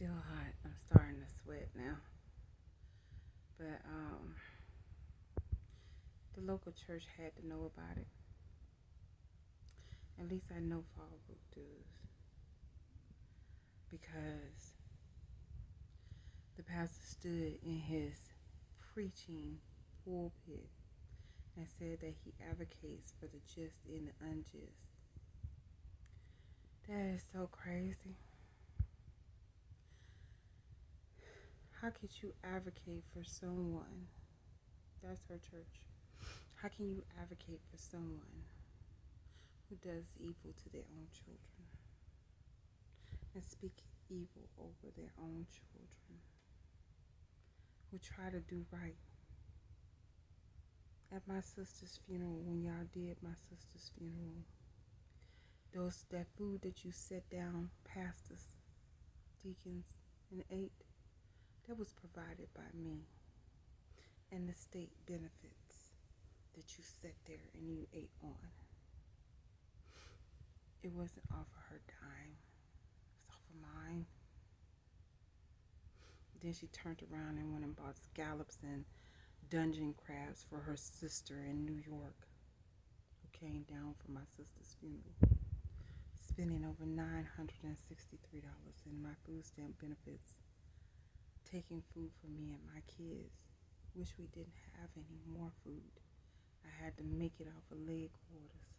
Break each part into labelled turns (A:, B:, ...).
A: still hot. I'm starting to sweat now. But the local church had to know about it. At least I know Fallbrook does. Because the pastor stood in his preaching pulpit and said that he advocates for the just and the unjust. That is so crazy. How could you advocate for someone? That's her church. How can you advocate for someone who does evil to their own children and speak evil over their own children, who try to do right? At my sister's funeral, when y'all did my sister's funeral, that food that you set down, pastors, deacons, and ate, that was provided by me, and the state benefits that you sat there and you ate on. It wasn't off of her dime. It was off of mine. Then she turned around and went and bought scallops and dungeon crabs for her sister in New York, who came down for my sister's funeral, spending over $963 in my food stamp benefits, taking food for me and my kids. Wish we didn't have any more food. I had to make it off of leg quarters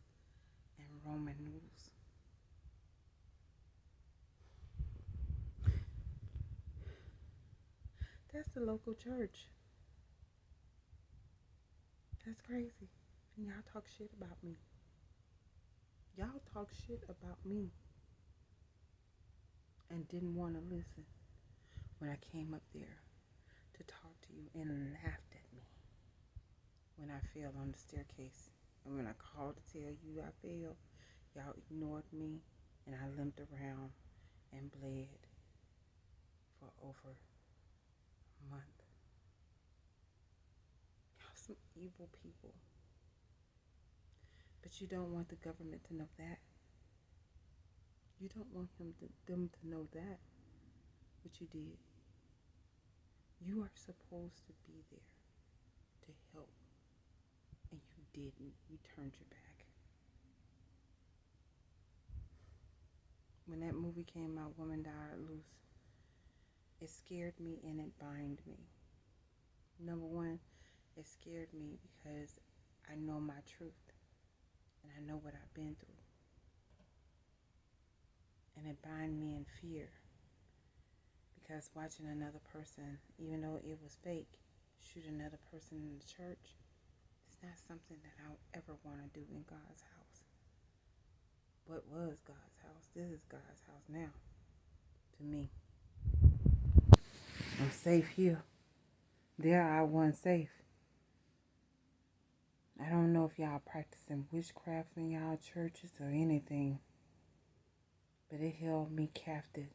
A: and Roman noodles. That's the local church. That's crazy. And y'all talk shit about me. Y'all talk shit about me and didn't want to listen when I came up there to talk to you and laughed at me when I fell on the staircase. And when I called to tell you I fell, y'all ignored me and I limped around and bled for over a month. Y'all some evil people. But you don't want the government to know that. You don't want them to know that, what you did. You are supposed to be there to help, and you didn't. You turned your back. When that movie came out, Woman Died Loose, it scared me and it bound me. Number one, it scared me because I know my truth and I know what I've been through. And it bound me in fear because watching another person, even though it was fake, shoot another person in the church, it's not something that I'll ever want to do in God's house. What was God's house? This is God's house now, to me. I'm safe here. There I wasn't safe. I don't know if y'all practicing witchcraft in y'all churches or anything, but it held me captive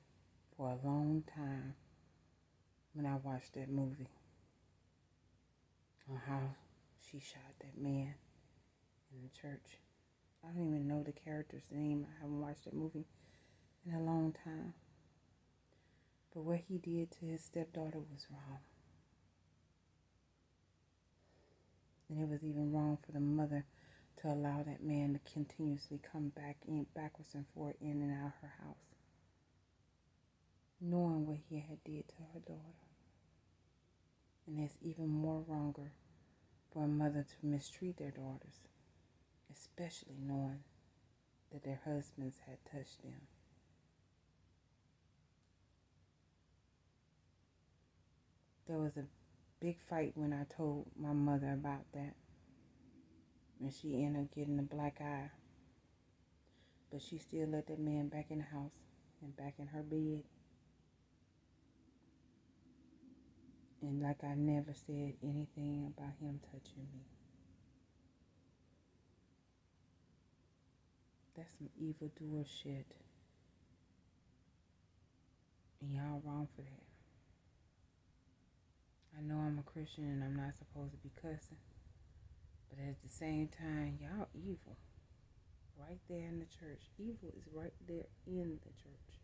A: for a long time when I watched that movie on how she shot that man in the church. I don't even know the character's name. I haven't watched that movie in a long time. But what he did to his stepdaughter was wrong. And it was even wrong for the mother to allow that man to continuously come backwards and forth in and out of her house, knowing what he had did to her daughter. And it's even more wronger for a mother to mistreat their daughters, especially knowing that their husbands had touched them. There was a big fight when I told my mother about that, and she ended up getting a black eye. But she still let that man back in the house and back in her bed. And like I never said anything about him touching me. That's some evildoer shit. And y'all wrong for that. I know I'm a Christian and I'm not supposed to be cussing. But at the same time, y'all evil. Right there in the church. Evil is right there in the church.